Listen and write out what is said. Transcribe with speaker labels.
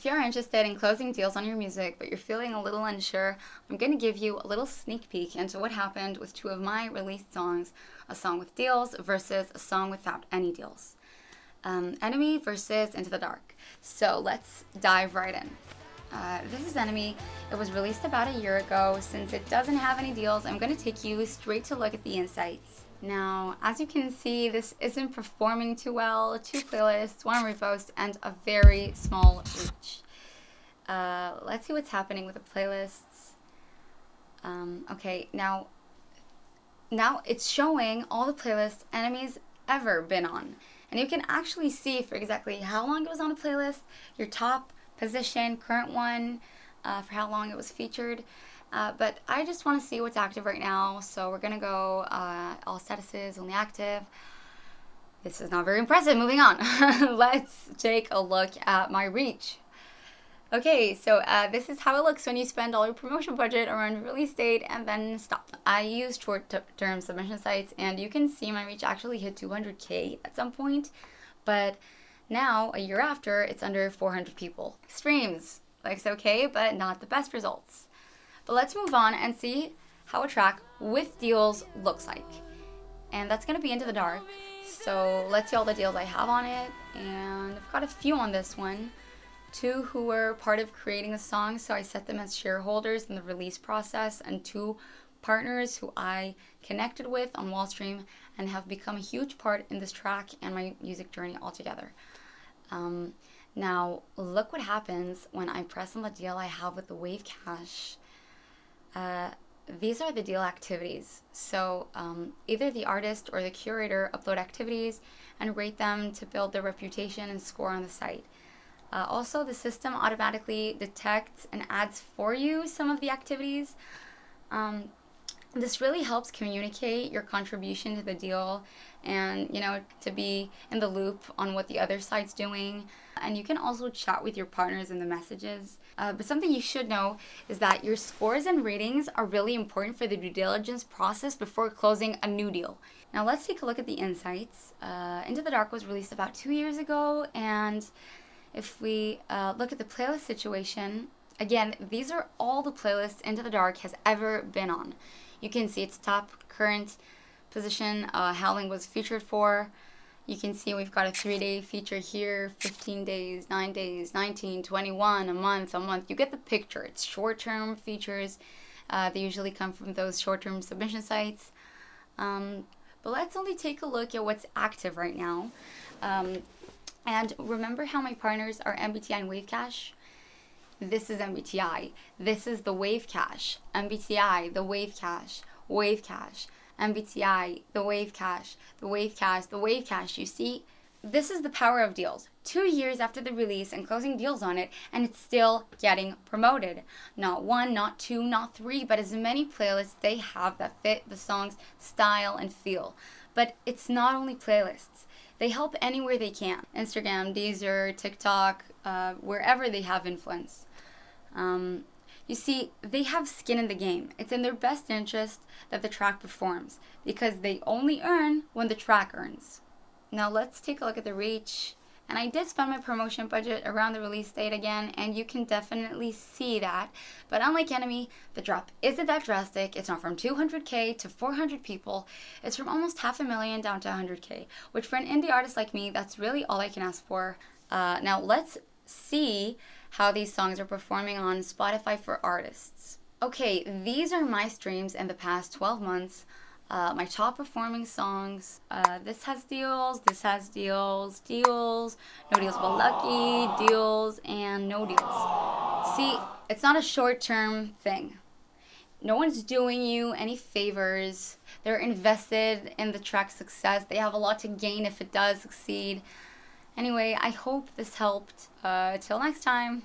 Speaker 1: if you're interested in closing deals on your music, but you're feeling a little unsure, I'm going to give you a little sneak peek into what happened with two of my released songs, a song with deals versus a song without any deals. Enemy versus Into the Dark. So let's dive right in. This is Enemy. It was released about a year ago. Since it doesn't have any deals, I'm going to take you straight to look at the insights. Now, as you can see, this isn't performing too well. 2 playlists, 1 repost, and a very small reach. Let's see what's happening with the playlists. Okay, now it's showing all the playlists Enemy's ever been on. And you can actually see for exactly how long it was on a playlist, your top position, current one, for how long it was featured. But I just want to see what's active right now, so we're going to go all statuses, only active. This is not very impressive. Moving on. Let's take a look at my reach. Okay, so this is how it looks when you spend all your promotion budget around release date and then stop. I used short-term submission sites, and you can see my reach actually hit 200K at some point, but now, a year after, it's under 400 people. Streams, looks okay, but not the best results. But let's move on and see how a track with deals looks like. And that's going to be Into the Dark. So let's see all the deals I have on it. And I've got a few on this one. 2 who were part of creating the song, so I set them as shareholders in the release process, and 2 partners who I connected with on Wallstream and have become a huge part in this track and my music journey altogether. Now, look what happens when I press on the deal I have with the Wavecache. These are the deal activities. So either the artist or the curator upload activities and rate them to build their reputation and score on the site. Also, the system automatically detects and adds for you some of the activities. This really helps communicate your contribution to the deal and, to be in the loop on what the other side's doing. And you can also chat with your partners in the messages. But something you should know is that your scores and ratings are really important for the due diligence process before closing a new deal. Now let's take a look at the insights. Into the Dark was released about 2 years ago, and if we look at the playlist situation, again, these are all the playlists Into the Dark has ever been on. You can see its top current position, Howling was featured for. You can see we've got a 3-day feature here, 15 days, 9 days, 19, 21, a month. You get the picture. It's short-term features. They usually come from those short-term submission sites. But let's only take a look at what's active right now. And remember how my partners are MBTI and Wavecache? This is MBTI. This is the Wavecache. MBTI, the Wavecache. Wavecache. MBTI, the Wavecache. The Wavecache, the Wavecache. You see, this is the power of deals. 2 years after the release and closing deals on it, and it's still getting promoted. Not 1, not 2, not 3, but as many playlists they have that fit the song's style and feel. But it's not only playlists. They help anywhere they can. Instagram, Deezer, TikTok, wherever they have influence. You see, they have skin in the game. It's in their best interest that the track performs, because they only earn when the track earns. Now let's take a look at the reach. And I did spend my promotion budget around the release date again, and you can definitely see that. But unlike Enemy, the drop isn't that drastic. It's not from 200K to 400 people. It's from almost 500,000 down to 100K, which for an indie artist like me, that's really all I can ask for. Now let's see how these songs are performing on Spotify for artists. Okay, these are my streams in the past 12 months. My top performing songs. This has deals, this has deals, deals, no deals but lucky, deals, and no deals. See, it's not a short-term thing. No one's doing you any favors. They're invested in the track's success. They have a lot to gain if it does succeed. Anyway, I hope this helped. Till next time.